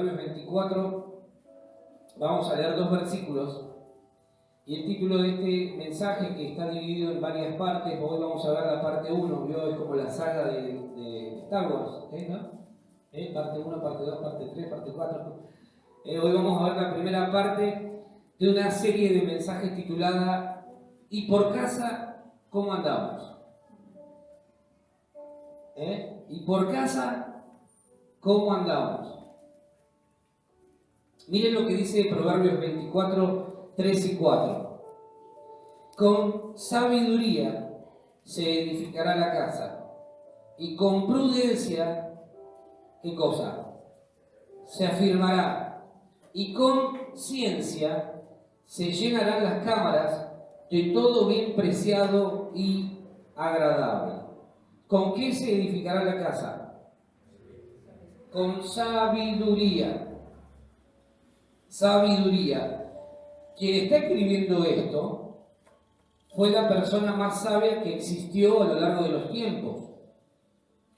Proverbios 24, vamos a leer 2 versículos. Y el título de este mensaje, que está dividido en varias partes, hoy vamos a ver la parte 1, ¿vio? Es como la saga de Star Wars, ¿no? Parte 1, parte 2, parte 3, parte 4. Hoy vamos a ver la primera parte de una serie de mensajes titulada ¿Y por casa cómo andamos? ¿Y por casa cómo andamos? Miren lo que dice Proverbios 24, 3 y 4. Con sabiduría se edificará la casa, y con prudencia, ¿qué cosa? Se afirmará, y con ciencia se llenarán las cámaras de todo bien preciado y agradable. ¿Con qué se edificará la casa? Con sabiduría. Sabiduría. Quien está escribiendo esto fue la persona más sabia que existió a lo largo de los tiempos.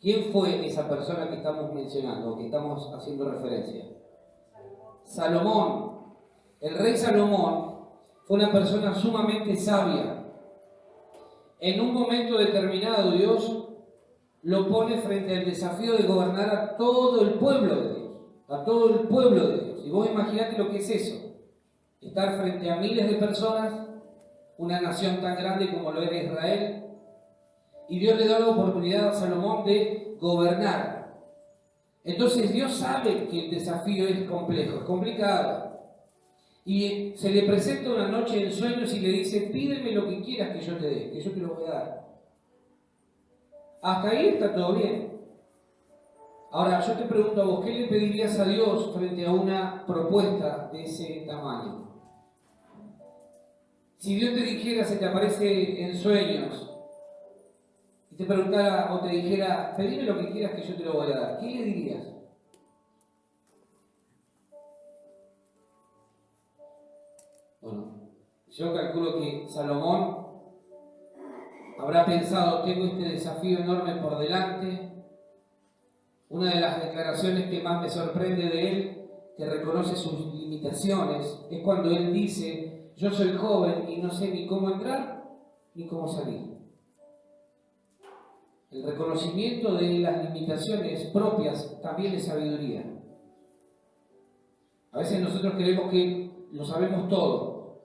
¿Quién fue esa persona que estamos mencionando, que estamos haciendo referencia? Salomón. El rey Salomón fue una persona sumamente sabia. En un momento determinado, Dios lo pone frente al desafío de gobernar a todo el pueblo de Dios. A todo el pueblo de Dios. Y vos imaginate lo que es eso. Estar frente a miles de personas, una nación tan grande como lo era Israel, y Dios le da la oportunidad a Salomón de gobernar. Entonces Dios sabe que el desafío es complejo, es complicado, y se le presenta una noche en sueños y le dice: pídeme lo que quieras que yo te dé, que yo te lo voy a dar. Hasta ahí está todo bien. Ahora yo te pregunto a vos, ¿qué le pedirías a Dios frente a una propuesta de ese tamaño? Si Dios te dijera, se te aparece en sueños, y te preguntara o te dijera: pedime lo que quieras que yo te lo voy a dar, ¿qué le dirías? Bueno, yo calculo que Salomón habrá pensado: tengo este desafío enorme por delante. Una de las declaraciones que más me sorprende de él, que reconoce sus limitaciones, es cuando él dice: yo soy joven y no sé ni cómo entrar ni cómo salir. El reconocimiento de las limitaciones propias también es sabiduría. A veces nosotros creemos que lo sabemos todo.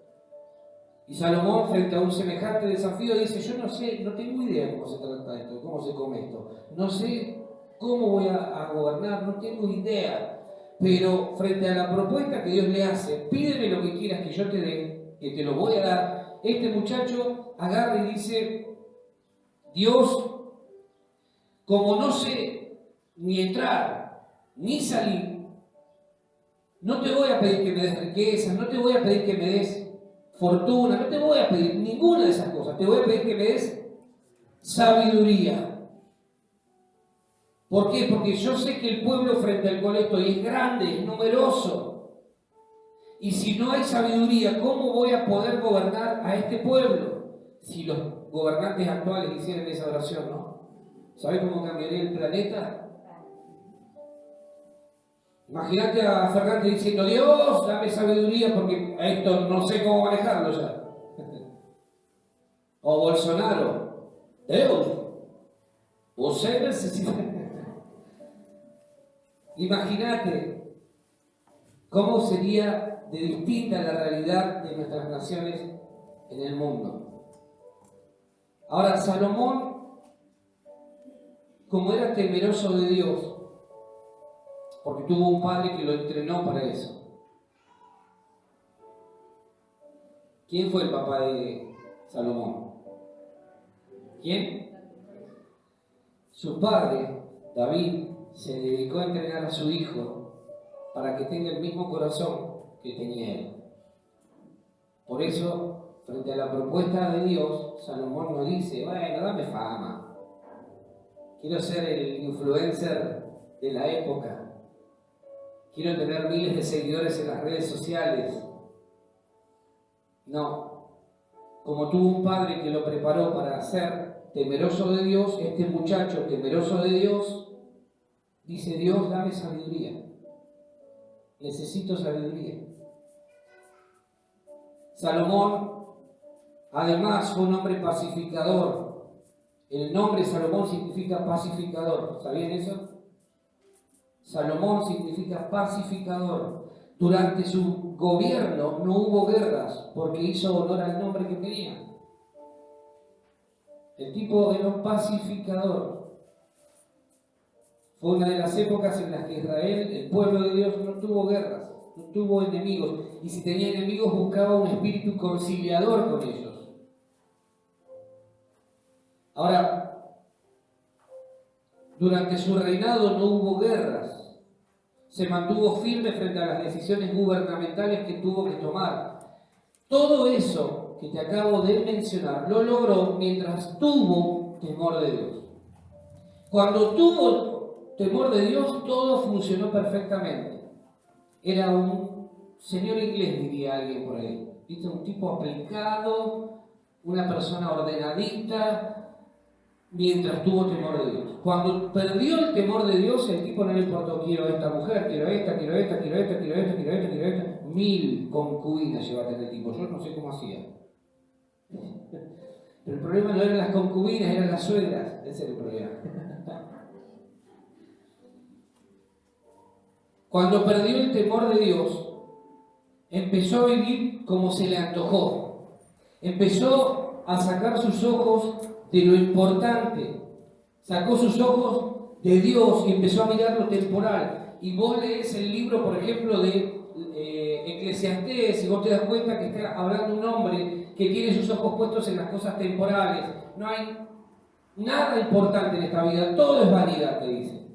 Y Salomón, frente a un semejante desafío, dice: yo no sé, no tengo idea cómo se trata esto, cómo se come esto. No sé cómo voy a gobernar, no tengo idea. Pero frente a la propuesta que Dios le hace: pídeme lo que quieras que yo te dé, que te lo voy a dar, este muchacho agarra y dice: Dios, como no sé ni entrar ni salir, no te voy a pedir que me des riqueza, no te voy a pedir que me des fortuna, no te voy a pedir ninguna de esas cosas, te voy a pedir que me des sabiduría. ¿Por qué? Porque yo sé que el pueblo frente al cual estoy es grande, es numeroso. Y si no hay sabiduría, ¿cómo voy a poder gobernar a este pueblo? Si los gobernantes actuales hicieran esa oración, ¿no? ¿Sabes cómo cambiaría el planeta? Imagínate a Fernández diciendo: Dios, dame sabiduría porque a esto no sé cómo manejarlo ya. O Bolsonaro: Dios, usted necesita. Imagínate cómo sería de distinta la realidad de nuestras naciones en el mundo. Ahora, Salomón, como era temeroso de Dios, porque tuvo un padre que lo entrenó para eso. ¿Quién fue el papá de Salomón? ¿Quién? Su padre, David, se dedicó a entrenar a su hijo para que tenga el mismo corazón que tenía él. Por eso, frente a la propuesta de Dios, Salomón no dice: bueno, dame fama, quiero ser el influencer de la época, quiero tener miles de seguidores en las redes sociales. No. Como tuvo un padre que lo preparó para ser temeroso de Dios, este muchacho temeroso de Dios dice: Dios, dame sabiduría. necesito sabiduría. Salomón, además, fue un hombre pacificador. El nombre Salomón significa pacificador. ¿Sabían eso? Salomón significa pacificador. Durante su gobierno no hubo guerras porque hizo honor al nombre que tenía. El tipo era un pacificador. Fue una de las épocas en las que Israel, el pueblo de Dios, no tuvo guerras, no tuvo enemigos. Y si tenía enemigos, buscaba un espíritu conciliador con ellos. Ahora, durante su reinado no hubo guerras. Se mantuvo firme frente a las decisiones gubernamentales que tuvo que tomar. Todo eso que te acabo de mencionar lo logró mientras tuvo temor de Dios. Cuando tuvo temor de Dios, todo funcionó perfectamente. Era un señor inglés, diría alguien por ahí. ¿Viste? Un tipo aplicado, una persona ordenadita, mientras tuvo temor de Dios. Cuando perdió el temor de Dios, el tipo no le importó: quiero a esta mujer, quiero esta, quiero esta, quiero esta, quiero esta, quiero esta, quiero esta. 1000 concubinas llevaba este tipo. Yo no sé cómo hacía. Pero el problema no eran las concubinas, eran las suegras. Ese era el problema. Cuando perdió el temor de Dios, empezó a vivir como se le antojó. Empezó a sacar sus ojos de lo importante. Sacó sus ojos de Dios y empezó a mirar lo temporal. Y vos lees el libro, por ejemplo, de Eclesiastés, y vos te das cuenta que está hablando un hombre que tiene sus ojos puestos en las cosas temporales. No hay nada importante en esta vida, todo es vanidad, te dice.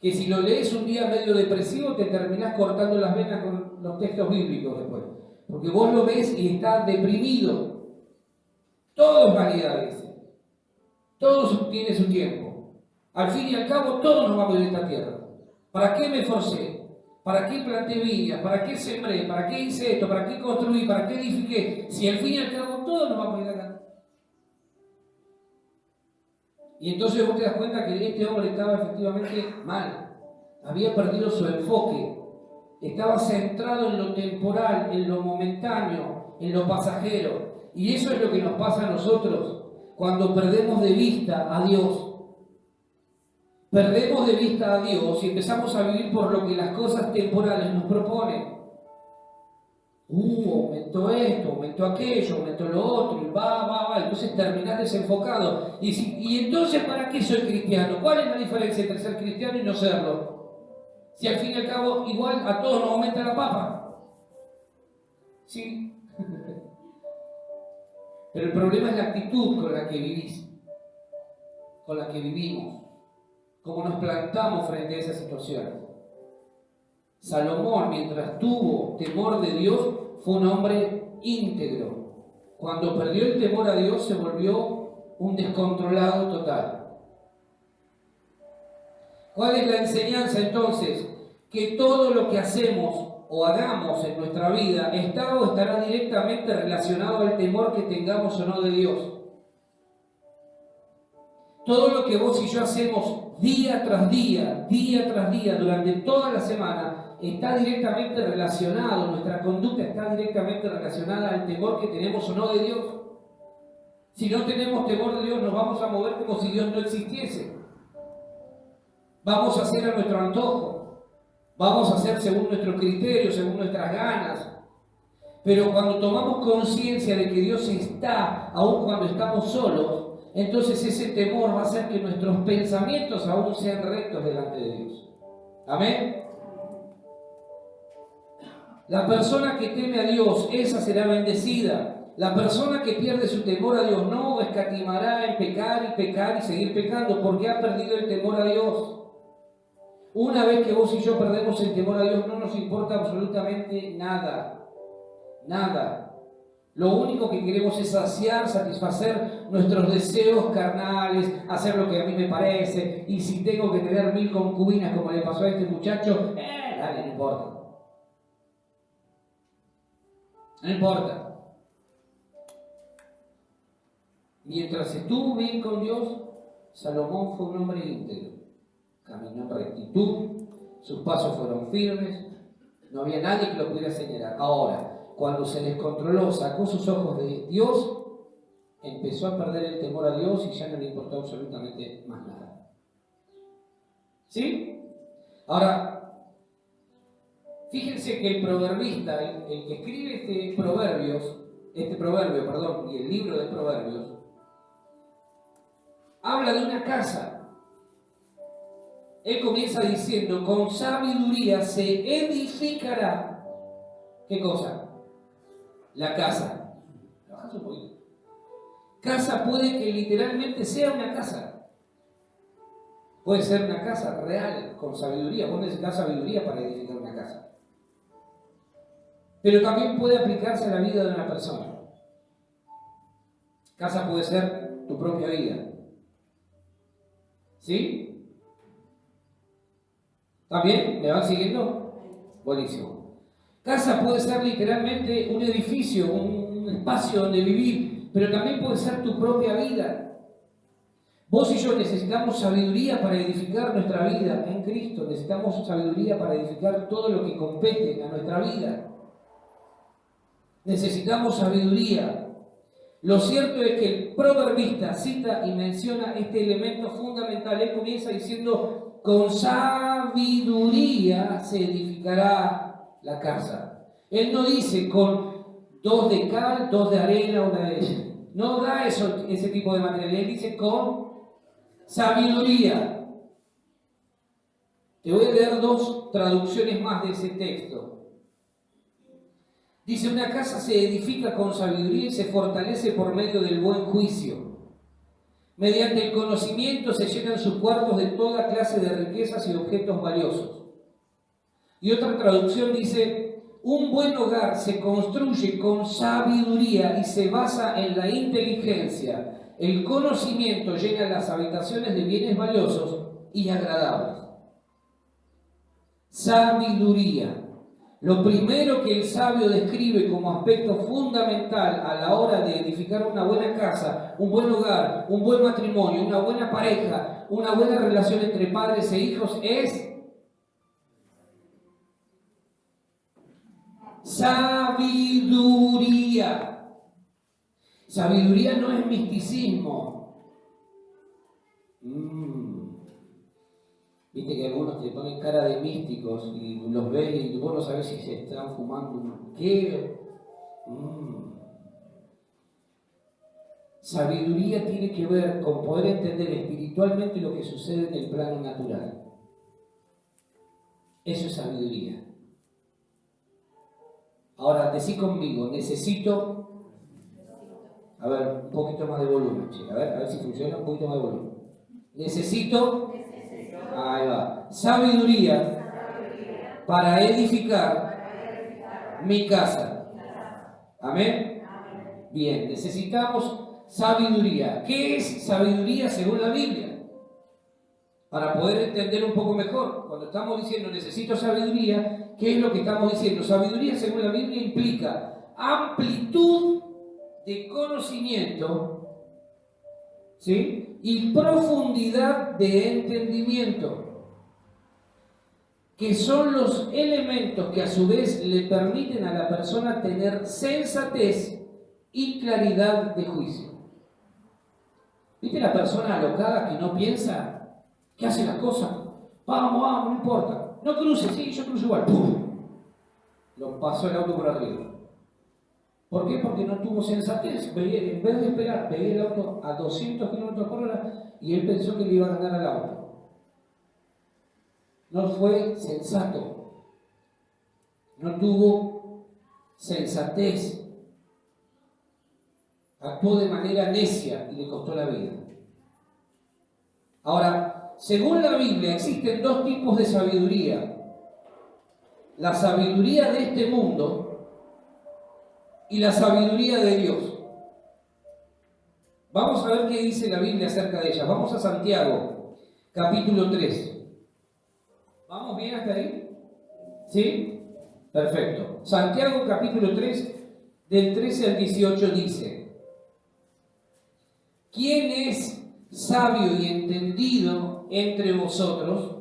Que si lo lees un día medio depresivo, te terminás cortando las venas con los textos bíblicos después. Porque vos lo ves y estás deprimido. Todo es vanidad, dice. Todo tiene su tiempo. Al fin y al cabo, todos nos vamos de esta tierra. ¿Para qué me esforcé? ¿Para qué planté viñas? ¿Para qué sembré? ¿Para qué hice esto? ¿Para qué construí? ¿Para qué edifiqué? Si al fin y al cabo todos nos vamos a ir de acá. Y entonces vos te das cuenta que este hombre estaba efectivamente mal. Había perdido su enfoque. Estaba centrado en lo temporal, en lo momentáneo, en lo pasajero. Y eso es lo que nos pasa a nosotros cuando perdemos de vista a Dios. Perdemos de vista a Dios y empezamos a vivir por lo que las cosas temporales nos proponen. Aumentó esto, aumentó aquello, aumentó lo otro, y va. Entonces terminás desenfocado. Y entonces, ¿para qué soy cristiano? ¿Cuál es la diferencia entre ser cristiano y no serlo? Si al fin y al cabo, igual a todos nos aumenta la papa. ¿Sí? Pero el problema es la actitud con la que vivís, con la que vivimos, cómo nos plantamos frente a esas situaciones. Salomón, mientras tuvo temor de Dios, fue un hombre íntegro. Cuando perdió el temor a Dios, se volvió un descontrolado total. ¿Cuál es la enseñanza entonces? Que todo lo que hacemos o hagamos en nuestra vida está o estará directamente relacionado al temor que tengamos o no de Dios. Todo lo que vos y yo hacemos día tras día, durante toda la semana, está directamente relacionado, nuestra conducta está directamente relacionada al temor que tenemos o no de Dios. Si no tenemos temor de Dios, nos vamos a mover como si Dios no existiese. Vamos a hacer a nuestro antojo, vamos a hacer según nuestro criterio, según nuestras ganas. Pero cuando tomamos conciencia de que Dios está, aun cuando estamos solos, entonces ese temor va a hacer que nuestros pensamientos aún sean rectos delante de Dios. Amén. La persona que teme a Dios, esa será bendecida. La persona que pierde su temor a Dios no escatimará en pecar y seguir pecando, porque ha perdido el temor a Dios. Una vez que vos y yo perdemos el temor a Dios, no nos importa absolutamente nada. Nada. Lo único que queremos es saciar, satisfacer nuestros deseos carnales, hacer lo que a mí me parece, y si tengo que tener 1000 concubinas como le pasó a este muchacho, dale, no importa. No importa. Mientras estuvo bien con Dios, Salomón fue un hombre íntegro. Caminó en rectitud, sus pasos fueron firmes, no había nadie que lo pudiera señalar. Ahora, cuando se descontroló, sacó sus ojos de Dios, empezó a perder el temor a Dios y ya no le importó absolutamente más nada. ¿Sí? Ahora, fíjense que el proverbista, el que escribe este proverbio, y el libro de Proverbios, habla de una casa. Él comienza diciendo, con sabiduría se edificará. ¿Qué cosa? La casa. Bajas un poquito. Casa puede que literalmente sea una casa. Puede ser una casa real, con sabiduría. Vos necesitas sabiduría para edificar una casa. Pero también puede aplicarse a la vida de una persona. Casa puede ser tu propia vida. ¿Sí? ¿También? ¿Me van siguiendo? Buenísimo. Casa puede ser literalmente un edificio, un espacio donde vivir, pero también puede ser tu propia vida. Vos y yo necesitamos sabiduría para edificar nuestra vida en Cristo. Necesitamos sabiduría para edificar todo lo que compete a nuestra vida. Necesitamos sabiduría. Lo cierto es que el proverbista cita y menciona este elemento fundamental. Él comienza diciendo, con sabiduría se edificará la casa. Él no dice con 2 de cal, 2 de arena, 1 de... No da ese tipo de material. Él dice con sabiduría. Te voy a leer 2 traducciones más de ese texto. Dice, una casa se edifica con sabiduría y se fortalece por medio del buen juicio. Mediante el conocimiento se llenan sus cuartos de toda clase de riquezas y objetos valiosos. Y otra traducción dice, un buen hogar se construye con sabiduría y se basa en la inteligencia. El conocimiento llena las habitaciones de bienes valiosos y agradables. Sabiduría. Lo primero que el sabio describe como aspecto fundamental a la hora de edificar una buena casa, un buen hogar, un buen matrimonio, una buena pareja, una buena relación entre padres e hijos es sabiduría. Sabiduría no es misticismo. Viste que algunos te ponen cara de místicos y los ves y vos no sabés si se están fumando. ¿Qué? Sabiduría tiene que ver con poder entender espiritualmente lo que sucede en el plano natural. Eso es sabiduría. Ahora, decí conmigo, necesito... A ver, un poquito más de volumen, chica. A ver si funciona, un poquito más de volumen. Necesito... Ahí va. Sabiduría para edificar mi casa. ¿Amén? Bien, necesitamos sabiduría. ¿Qué es sabiduría según la Biblia? Para poder entender un poco mejor. Cuando estamos diciendo necesito sabiduría, ¿qué es lo que estamos diciendo? Sabiduría según la Biblia implica amplitud de conocimiento, ¿sí? Y profundidad de entendimiento, que son los elementos que a su vez le permiten a la persona tener sensatez y claridad de juicio. ¿Viste la persona alocada que no piensa, que hace las cosas? Vamos, no importa. No cruce, sí, yo cruzo igual. ¡Pum! Lo pasó el auto por arriba. ¿Por qué? Porque no tuvo sensatez. En vez de esperar, veía el auto a 200 km por hora y él pensó que le iba a ganar al auto. No fue sensato. No tuvo sensatez. Actuó de manera necia y le costó la vida. Ahora, según la Biblia, existen 2 tipos de sabiduría. La sabiduría de este mundo y la sabiduría de Dios. Vamos a ver qué dice la Biblia acerca de ella. Vamos a Santiago, capítulo 3. ¿Vamos bien hasta ahí? ¿Sí? Perfecto. Santiago, capítulo 3, del 13 al 18 dice: ¿Quién es sabio y entendido entre vosotros?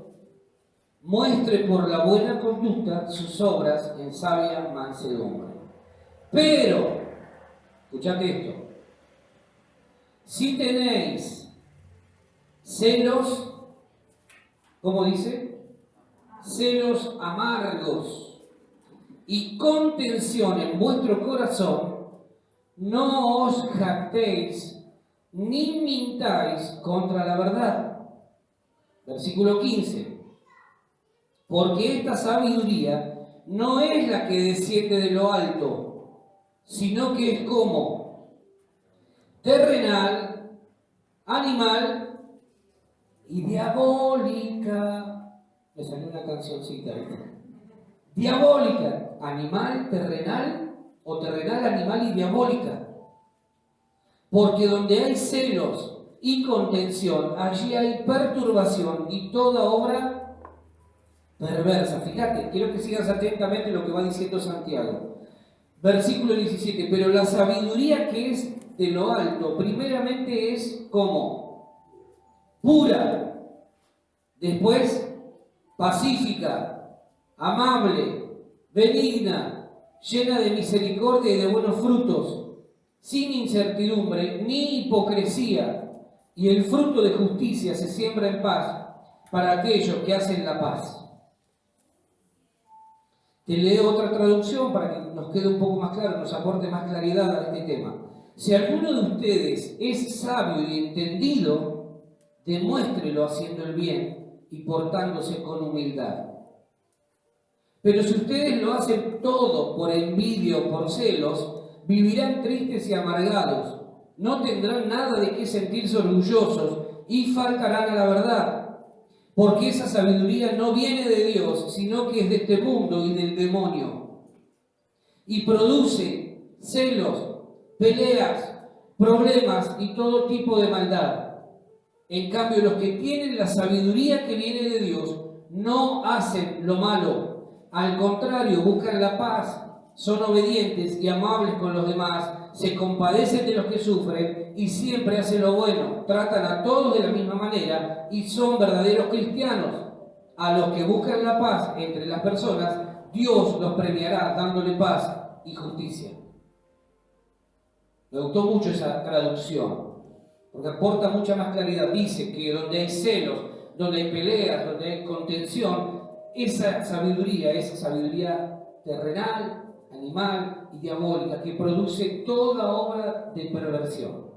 muestre por la buena conducta sus obras en sabia mansedumbre. Pero, escuchate esto, si tenéis celos, ¿cómo dice? Celos amargos y contención en vuestro corazón, no os jactéis ni mintáis contra la verdad. Versículo 15. Porque esta sabiduría no es la que desciende de lo alto, sino que es como terrenal, animal y diabólica. Me salió una cancioncita, ¿viste? Diabólica, animal, terrenal, o terrenal, animal y diabólica. Porque donde hay celos y contención, allí hay perturbación y toda obra perversa. Fíjate, quiero que sigas atentamente lo que va diciendo Santiago. Versículo 17. Pero la sabiduría que es de lo alto, primeramente es como pura, después pacífica, amable, benigna, llena de misericordia y de buenos frutos, sin incertidumbre ni hipocresía, y el fruto de justicia se siembra en paz para aquellos que hacen la paz. Te leo otra traducción para que nos quede un poco más claro, nos aporte más claridad a este tema. Si alguno de ustedes es sabio y entendido, demuéstrelo haciendo el bien y portándose con humildad. Pero si ustedes lo hacen todo por envidia o por celos, vivirán tristes y amargados, no tendrán nada de qué sentirse orgullosos y faltarán a la verdad. Porque esa sabiduría no viene de Dios, sino que es de este mundo y del demonio. Y produce celos, peleas, problemas y todo tipo de maldad. En cambio, los que tienen la sabiduría que viene de Dios no hacen lo malo. Al contrario, buscan la paz, son obedientes y amables con los demás, se compadecen de los que sufren y siempre hacen lo bueno, tratan a todos de la misma manera y son verdaderos cristianos. A los que buscan la paz entre las personas, Dios los premiará dándole paz y justicia. Me gustó mucho esa traducción, porque aporta mucha más claridad. Dice que donde hay celos, donde hay peleas, donde hay contención, esa sabiduría terrenal, animal y diabólica que produce toda obra de perversión.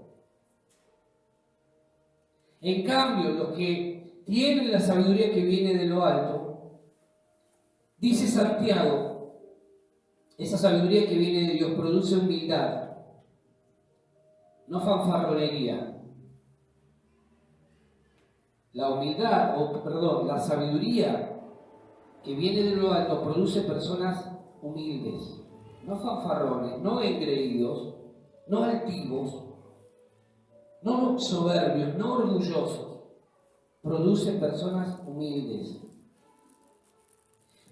En cambio, los que tienen la sabiduría que viene de lo alto, dice Santiago, esa sabiduría que viene de Dios produce humildad, no fanfarronería. La sabiduría que viene de lo alto produce personas humildes, no fanfarrones, no engreídos, no altivos, no soberbios, no orgullosos. Produce personas humildes.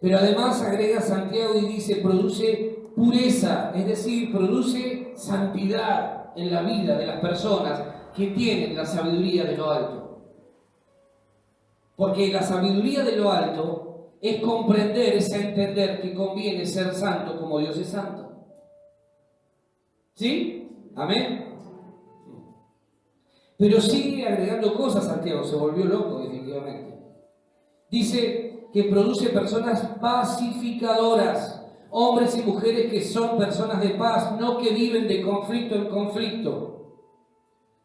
Pero además agrega Santiago y dice, produce pureza, es decir, produce santidad en la vida de las personas que tienen la sabiduría de lo alto. Porque la sabiduría de lo alto es comprender, es entender que conviene ser santo como Dios es santo. ¿Sí? ¿Amén? Pero sigue agregando cosas Santiago, se volvió loco definitivamente. Dice que produce personas pacificadoras, hombres y mujeres que son personas de paz, no que viven de conflicto en conflicto,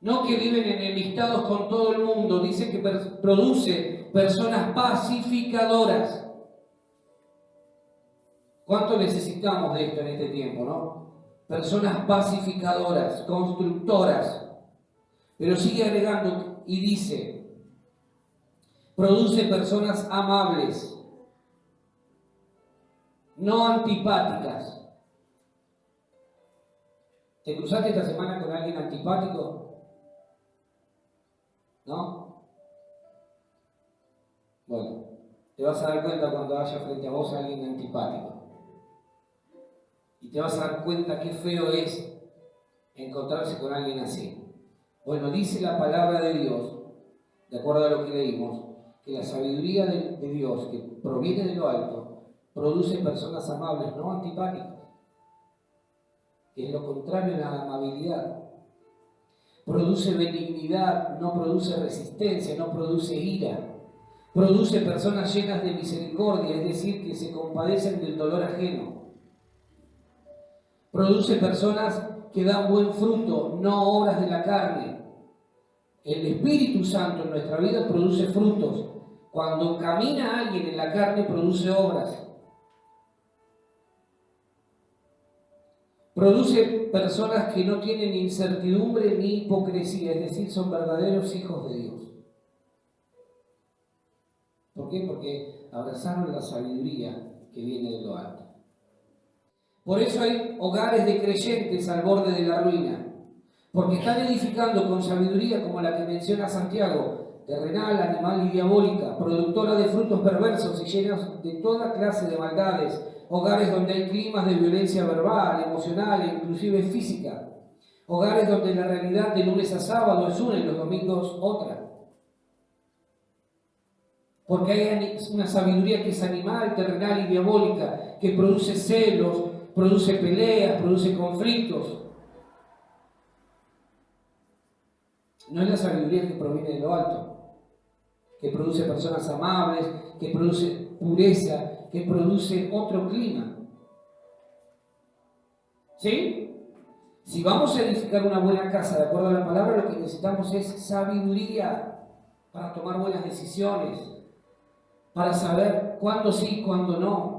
no que viven enemistados con todo el mundo. Dice que produce personas pacificadoras. ¿Cuánto necesitamos de esto en este tiempo, no? Personas pacificadoras, constructoras. Pero sigue agregando y dice, produce personas amables, no antipáticas. ¿Te cruzaste esta semana con alguien antipático? ¿No? Bueno, te vas a dar cuenta cuando haya frente a vos alguien antipático. Y te vas a dar cuenta qué feo es encontrarse con alguien así. Bueno, dice la palabra de Dios, de acuerdo a lo que leímos, que la sabiduría de Dios, que proviene de lo alto, produce personas amables, no antipáticas, que es lo contrario a la amabilidad. Produce benignidad, no produce resistencia, no produce ira. Produce personas llenas de misericordia, es decir, que se compadecen del dolor ajeno. Produce personas que dan buen fruto, no obras de la carne. El Espíritu Santo en nuestra vida produce frutos. Cuando camina alguien en la carne, produce obras. Produce personas que no tienen incertidumbre ni hipocresía, es decir, son verdaderos hijos de Dios. ¿Por qué? Porque abrazaron la sabiduría que viene de lo alto. Por eso hay hogares de creyentes al borde de la ruina, porque están edificando con sabiduría como la que menciona Santiago, terrenal, animal y diabólica, productora de frutos perversos y llenos de toda clase de maldades, hogares donde hay climas de violencia verbal, emocional e inclusive física, hogares donde la realidad de lunes a sábado es una y los domingos otra. Porque hay una sabiduría que es animal, terrenal y diabólica, que produce celos, produce peleas, produce conflictos. No es la sabiduría que proviene de lo alto, que produce personas amables, que produce pureza, que produce otro clima. ¿Sí? Si vamos a edificar una buena casa, de acuerdo a la palabra, lo que necesitamos es sabiduría para tomar buenas decisiones, para saber cuándo sí y cuándo no.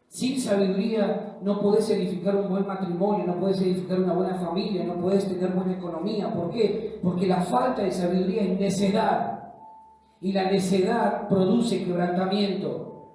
Sin sabiduría no podés edificar un buen matrimonio, no podés edificar una buena familia, no podés tener buena economía. ¿Por qué? Porque la falta de sabiduría es necedad. Y la necedad produce quebrantamiento.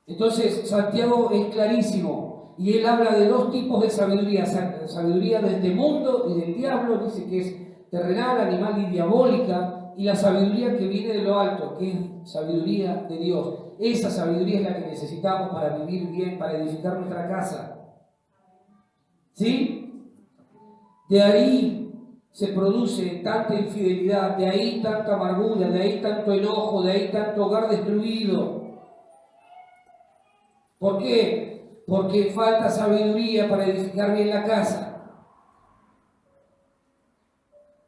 Entonces, Santiago es clarísimo. Y él habla de dos tipos de sabiduría. Sabiduría de este mundo y del diablo, dice que es terrenal, animal y diabólica. Y la sabiduría que viene de lo alto, que es sabiduría de Dios. Esa sabiduría es la que necesitamos para vivir bien, para edificar nuestra casa. ¿Sí? De ahí se produce tanta infidelidad, de ahí tanta amargura, de ahí tanto enojo, de ahí tanto hogar destruido. ¿Por qué? Porque falta sabiduría para edificar bien la casa.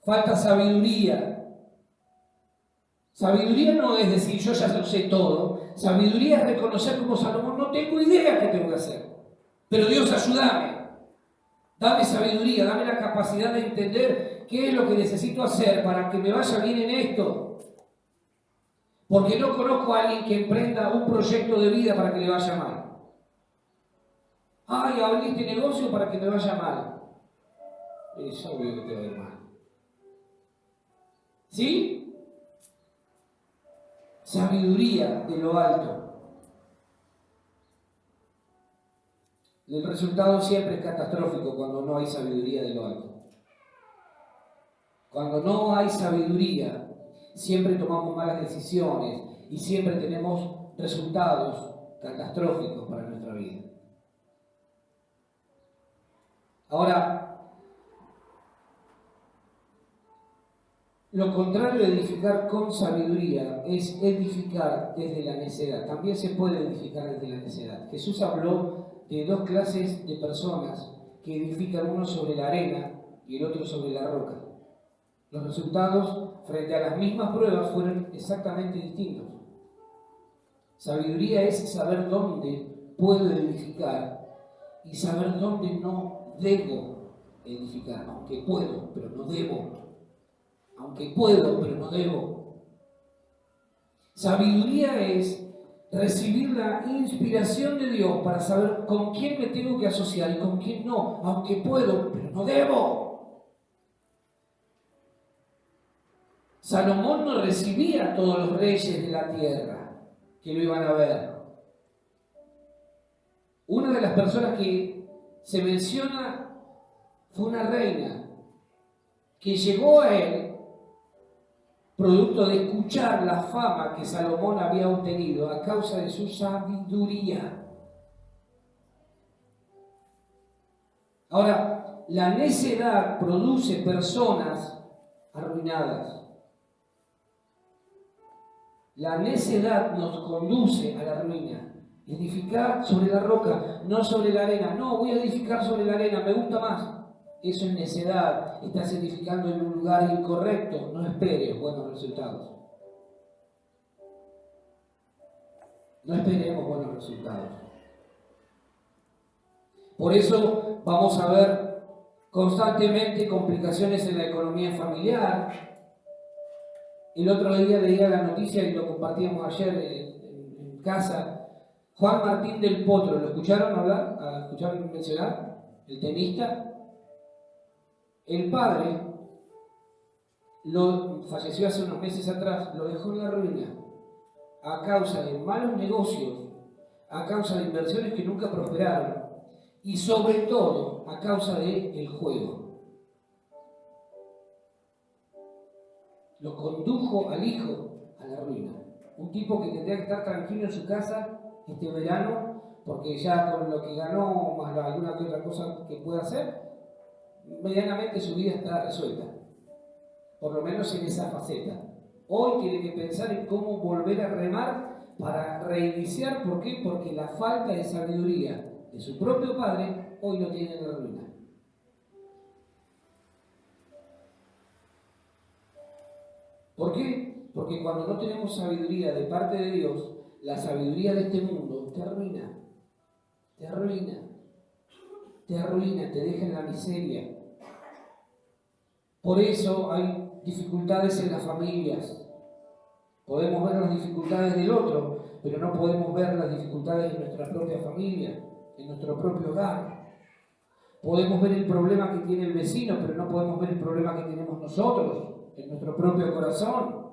Falta sabiduría. Sabiduría no es decir, yo ya lo sé todo. Sabiduría es reconocer como Salomón, no tengo idea qué tengo que hacer. Pero Dios, ayúdame. Dame sabiduría, dame la capacidad de entender qué es lo que necesito hacer para que me vaya bien en esto. Porque no conozco a alguien que emprenda un proyecto de vida para que le vaya mal. Ay, abrí este negocio para que me vaya mal. Es obvio que te va a ir mal. ¿Sí? Sabiduría de lo alto. El resultado siempre es catastrófico cuando no hay sabiduría de lo alto. Cuando no hay sabiduría, siempre tomamos malas decisiones y siempre tenemos resultados catastróficos para nuestra vida. Ahora, lo contrario de edificar con sabiduría es edificar desde la necedad. También se puede edificar desde la necedad. Jesús habló de dos clases de personas que edifican, uno sobre la arena y el otro sobre la roca. Los resultados frente a las mismas pruebas fueron exactamente distintos. Sabiduría es saber dónde puedo edificar y saber dónde no debo edificar, aunque puedo, pero no debo. Aunque puedo, pero no debo. Sabiduría es recibir la inspiración de Dios para saber con quién me tengo que asociar y con quién no. Aunque puedo, pero no debo. Salomón no recibía a todos los reyes de la tierra que lo iban a ver. Una de las personas que se menciona fue una reina que llegó a él producto de escuchar la fama que Salomón había obtenido a causa de su sabiduría. Ahora, La necedad produce personas arruinadas. La necedad nos conduce a la ruina. Edificar sobre la roca, no sobre la arena. No, voy a edificar sobre la arena, me gusta más. Eso es necedad. Estás edificando en un lugar incorrecto. No esperes buenos resultados. No esperemos buenos resultados. Por eso vamos a ver constantemente complicaciones en la economía familiar. El otro día leía la noticia y lo compartíamos ayer en casa. Juan Martín del Potro, ¿lo escucharon hablar? ¿Lo escucharon mencionar? El tenista. El padre falleció hace unos meses atrás, lo dejó en la ruina a causa de malos negocios, a causa de inversiones que nunca prosperaron y sobre todo a causa del juego. Lo condujo al hijo a la ruina. Un tipo que tendría que estar tranquilo en su casa este verano, porque ya con lo que ganó, más alguna que otra cosa que pueda hacer, medianamente su vida está resuelta. Por lo menos en esa faceta. Hoy tiene que pensar en cómo volver a remar para reiniciar. ¿Por qué? Porque la falta de sabiduría de su propio padre hoy lo tiene en la ruina. ¿Por qué? Porque cuando no tenemos sabiduría de parte de Dios, la sabiduría de este mundo te arruina, te arruina, te arruina, te deja en la miseria. Por eso hay dificultades en las familias. Podemos ver las dificultades del otro, pero no podemos ver las dificultades de nuestra propia familia, en nuestro propio hogar. Podemos ver el problema que tiene el vecino, pero no podemos ver el problema que tenemos nosotros, en nuestro propio corazón.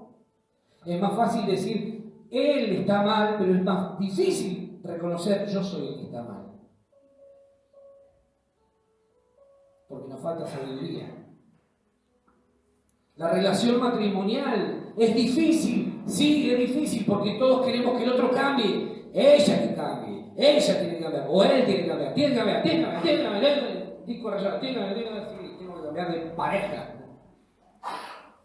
Es más fácil decir, él está mal, pero es más difícil reconocer, yo soy el que está mal. Porque nos falta sabiduría. La relación matrimonial es difícil, sí, es difícil, porque todos queremos que el otro cambie. Ella que cambie, ella tiene que cambiar, o él tiene que cambiar, tiene que cambiar, tiene que cambiar, tiene que cambiar, tengo que cambiar de pareja.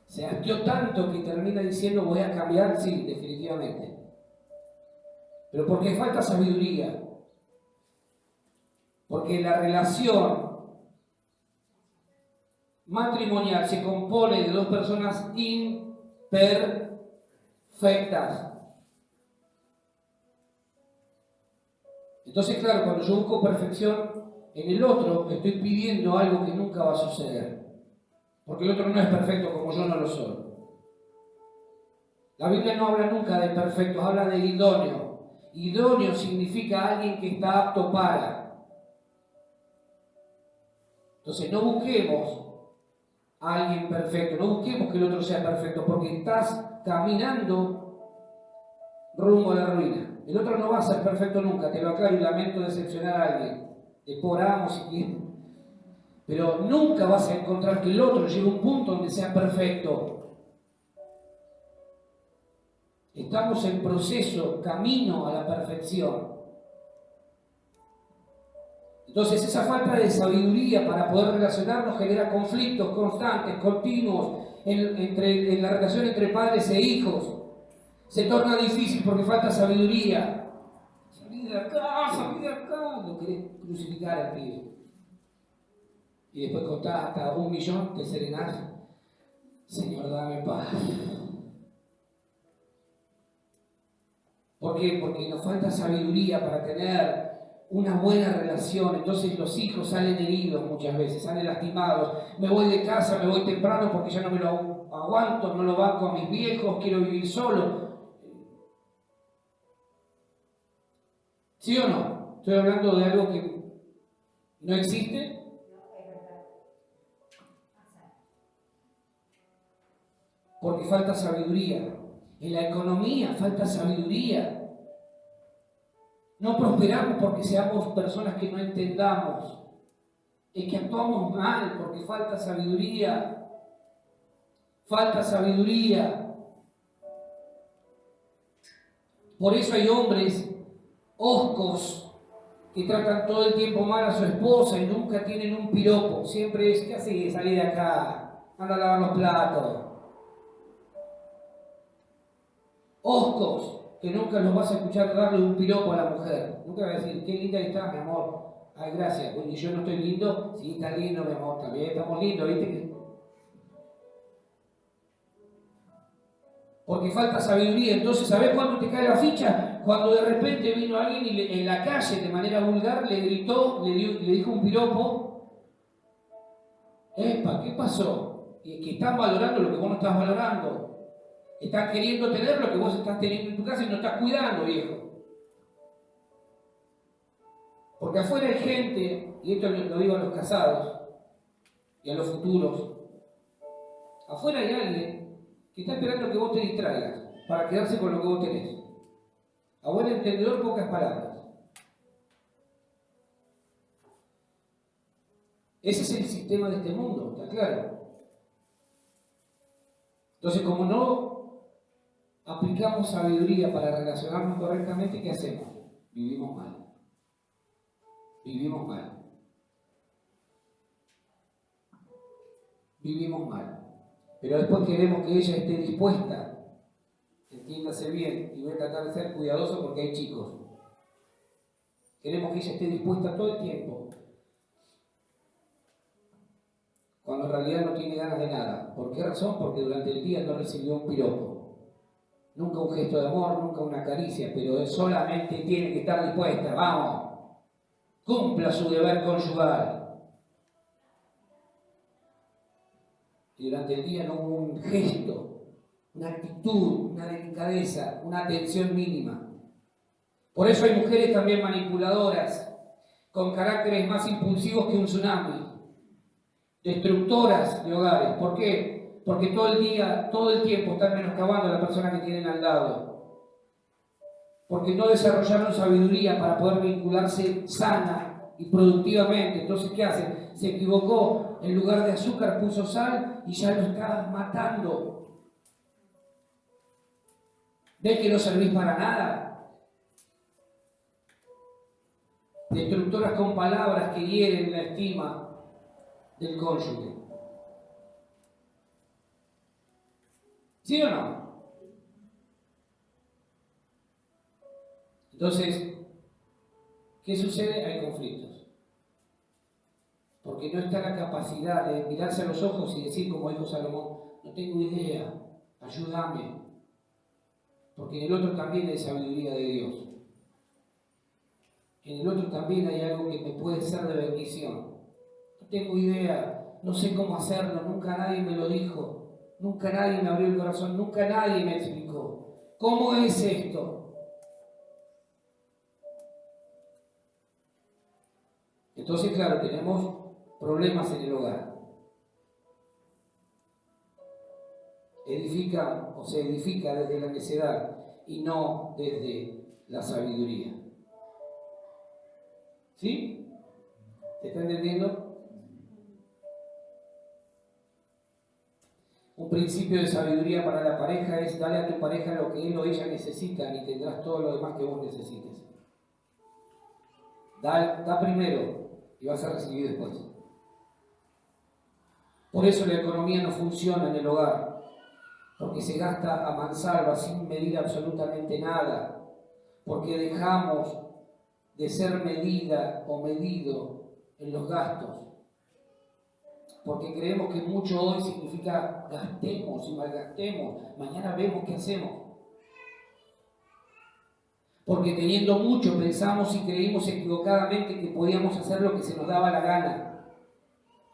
Se hastió tanto que termina diciendo voy a cambiar, sí, definitivamente. Pero porque falta sabiduría. Porque la relación matrimonial se compone de dos personas imperfectas. Entonces, claro, cuando yo busco perfección en el otro, estoy pidiendo algo que nunca va a suceder. Porque el otro no es perfecto como yo no lo soy. La Biblia no habla nunca de perfectos, habla de idóneo. Idóneo significa alguien que está apto para. Entonces, no busquemos a alguien perfecto, no busquemos que el otro sea perfecto, porque estás caminando rumbo a la ruina. El otro no va a ser perfecto nunca, te lo aclaro y lamento decepcionar a alguien. Deporamos si quieren. Pero nunca vas a encontrar que el otro llegue a un punto donde sea perfecto. Estamos en proceso, camino a la perfección. Entonces esa falta de sabiduría para poder relacionarnos genera conflictos constantes, continuos, en la relación entre padres e hijos. Se torna difícil porque falta sabiduría. Salí de acá, lo querés crucificar al pibe. Y después contás hasta 1 millón, te serenás. Señor, dame paz. ¿Por qué? Porque nos falta sabiduría para tener una buena relación. Entonces los hijos salen heridos muchas veces, salen lastimados. Me voy de casa, me voy temprano porque ya no me lo aguanto, no lo banco a mis viejos, quiero vivir solo. ¿Sí o no? Estoy hablando de algo que no existe. Porque falta sabiduría. En la economía falta sabiduría. No prosperamos porque seamos personas que no entendamos. Es que actuamos mal porque falta sabiduría. Falta sabiduría. Por eso hay hombres hoscos que tratan todo el tiempo mal a su esposa y nunca tienen un piropo. Siempre es, ¿qué hace? Salir de acá, anda a lavar los platos. Hoscos, que nunca los vas a escuchar darle un piropo a la mujer. Nunca va a decir, qué linda que estás, mi amor. Ay, gracias. Bueno, y yo no estoy lindo. Sí, está lindo, mi amor. También estamos lindos, ¿viste? Porque falta sabiduría. Entonces, ¿sabés cuándo te cae la ficha? Cuando de repente vino alguien y en la calle, de manera vulgar, le gritó, le dijo un piropo. ¡Epa! ¿Qué pasó? Que están valorando lo que vos no estás valorando. Estás queriendo tener lo que vos estás teniendo en tu casa y no estás cuidando, viejo. Porque afuera hay gente, y esto lo digo a los casados y a los futuros, afuera hay alguien que está esperando que vos te distraigas para quedarse con lo que vos tenés. A buen entendedor, pocas palabras. Ese es el sistema de este mundo, ¿está claro? Entonces, como no aplicamos sabiduría para relacionarnos correctamente, ¿qué hacemos? Vivimos mal. Vivimos mal. Vivimos mal. Pero después queremos que ella esté dispuesta, entiéndase bien, y voy a tratar de ser cuidadoso porque hay chicos. Queremos que ella esté dispuesta todo el tiempo, cuando en realidad no tiene ganas de nada. ¿Por qué razón? Porque durante el día no recibió un piropo. Nunca un gesto de amor, nunca una caricia, pero él solamente tiene que estar dispuesta. Vamos, cumpla su deber conyugal. Y durante el día no hubo un gesto, una actitud, una delicadeza, una atención mínima. Por eso hay mujeres también manipuladoras, con caracteres más impulsivos que un tsunami, destructoras de hogares. ¿Por qué? Porque todo el día, todo el tiempo están menoscabando a la persona que tienen al lado. Porque no desarrollaron sabiduría para poder vincularse sana y productivamente. Entonces, ¿qué hacen? Se equivocó, en lugar de azúcar puso sal y ya lo está matando. ¿Ves que no servís para nada? Destructoras con palabras que hieren la estima del cónyuge. ¿Sí o no? Entonces, ¿qué sucede? Hay conflictos. Porque no está la capacidad de mirarse a los ojos y decir, como dijo Salomón, no tengo idea, ayúdame. Porque en el otro también hay sabiduría de Dios. En el otro también hay algo que me puede ser de bendición. No tengo idea, no sé cómo hacerlo, nunca nadie me lo dijo. Nunca nadie me abrió el corazón, nunca nadie me explicó. ¿Cómo es esto? Entonces, claro, tenemos problemas en el hogar. Edifica o se edifica desde la necedad y no desde la sabiduría. ¿Sí? ¿Te está entendiendo? Un principio de sabiduría para la pareja es darle a tu pareja lo que él o ella necesitan y tendrás todo lo demás que vos necesites. Da primero y vas a recibir después. Por eso la economía no funciona en el hogar, porque se gasta a mansalva sin medir absolutamente nada, porque dejamos de ser medida o medido en los gastos. Porque creemos que mucho hoy significa gastemos y malgastemos, mañana vemos qué hacemos. Porque teniendo mucho pensamos y creímos equivocadamente que podíamos hacer lo que se nos daba la gana.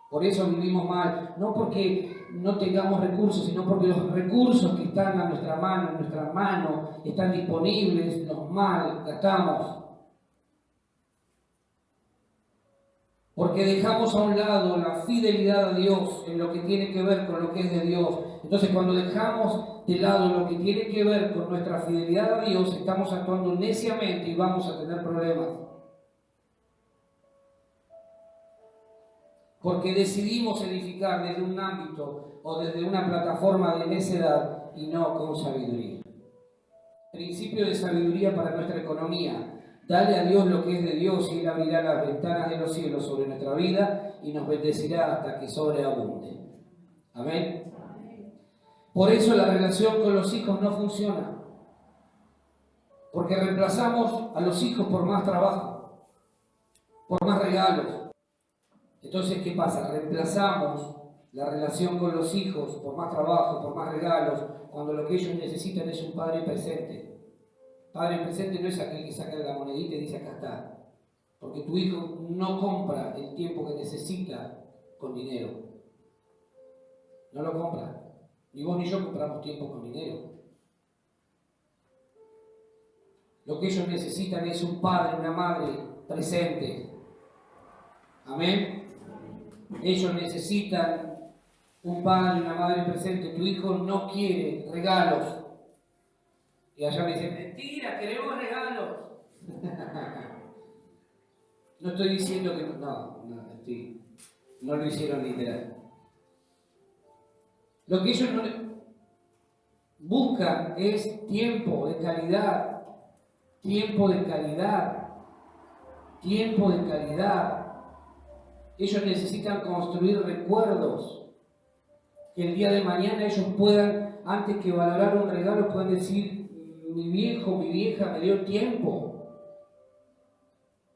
Por eso vivimos mal, no porque no tengamos recursos, sino porque los recursos que están a nuestra mano, en nuestras manos, están disponibles, los malgastamos. Porque dejamos a un lado la fidelidad a Dios en lo que tiene que ver con lo que es de Dios. Entonces, cuando dejamos de lado lo que tiene que ver con nuestra fidelidad a Dios, estamos actuando neciamente y vamos a tener problemas. Porque decidimos edificar desde un ámbito o desde una plataforma de necedad y no con sabiduría. Principio de sabiduría para nuestra economía. Dale a Dios lo que es de Dios y Él abrirá las ventanas de los cielos sobre nuestra vida y nos bendecirá hasta que sobreabunde. Amén. Por eso la relación con los hijos no funciona. Porque reemplazamos a los hijos por más trabajo, por más regalos. Entonces, ¿qué pasa? Reemplazamos la relación con los hijos por más trabajo, por más regalos, cuando lo que ellos necesitan es un padre presente. Padre presente no es aquel que saca la monedita y dice acá está. Porque tu hijo no compra el tiempo que necesita con dinero. No lo compra. Ni vos ni yo compramos tiempo con dinero. Lo que ellos necesitan es un padre, una madre presente. Amén. Ellos necesitan un padre, una madre presente. Tu hijo no quiere regalos. Y allá me dicen, mentira, queremos regalos. No estoy diciendo que no lo hicieron literal. Lo que ellos no buscan es tiempo de calidad, tiempo de calidad, tiempo de calidad. Ellos necesitan construir recuerdos, que el día de mañana ellos puedan, antes que valorar un regalo, puedan decir, mi viejo, mi vieja me dio tiempo.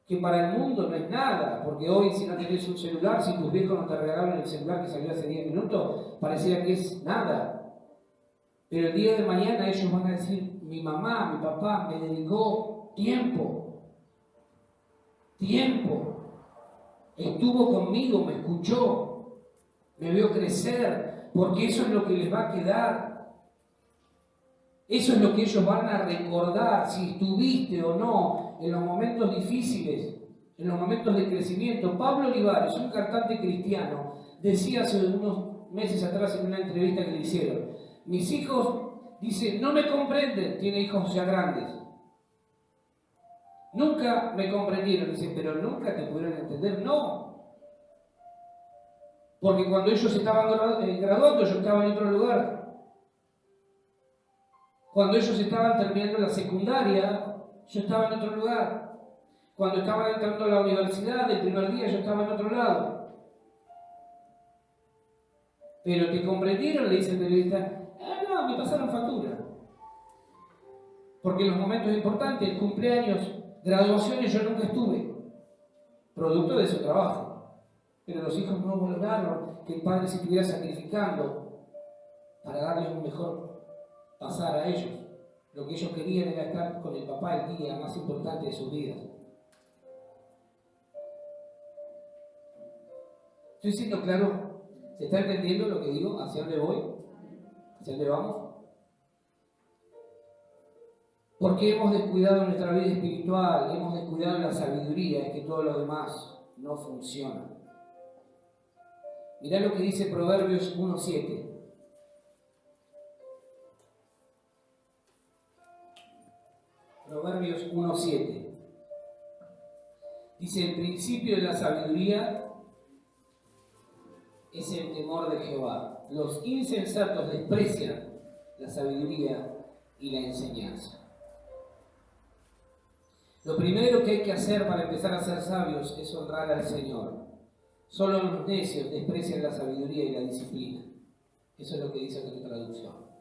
Que para el mundo no es nada, porque hoy si no tenés un celular, si tus viejos no te regalaron el celular que salió hace 10 minutos, pareciera que es nada. Pero el día de mañana ellos van a decir, mi mamá, mi papá me dedicó tiempo, estuvo conmigo, me escuchó, me vio crecer, porque eso es lo que les va a quedar. Eso es lo que ellos van a recordar, si estuviste o no en los momentos difíciles, en los momentos de crecimiento. Pablo Olivares, un cantante cristiano, decía hace unos meses atrás en una entrevista que le hicieron, mis hijos, dice, no me comprenden, tiene hijos ya grandes. Nunca me comprendieron, dice, pero nunca te pudieron entender, no. Porque cuando ellos estaban graduando, yo estaba en otro lugar. Cuando ellos estaban terminando la secundaria, yo estaba en otro lugar. Cuando estaban entrando a la universidad, el primer día yo estaba en otro lado. Pero te comprendieron, le dice el periodista, no, me pasaron factura. Porque en los momentos importantes, cumpleaños, graduaciones, yo nunca estuve. Producto de su trabajo. Pero los hijos no valoraron que el padre se estuviera sacrificando para darles un mejor pasar a ellos. Lo que ellos querían era estar con el papá el día más importante de sus vidas. ¿Estoy siendo claro? ¿Se está entendiendo lo que digo? ¿Hacia dónde voy? ¿Hacia dónde vamos? Porque hemos descuidado nuestra vida espiritual, hemos descuidado la sabiduría, es que todo lo demás no funciona. Mirá lo que dice Proverbios 1:7. Proverbios 1:7. Dice, el principio de la sabiduría es el temor de Jehová. Los insensatos desprecian la sabiduría y la enseñanza. Lo primero que hay que hacer para empezar a ser sabios es honrar al Señor. Solo los necios desprecian la sabiduría y la disciplina. Eso es lo que dice la traducción.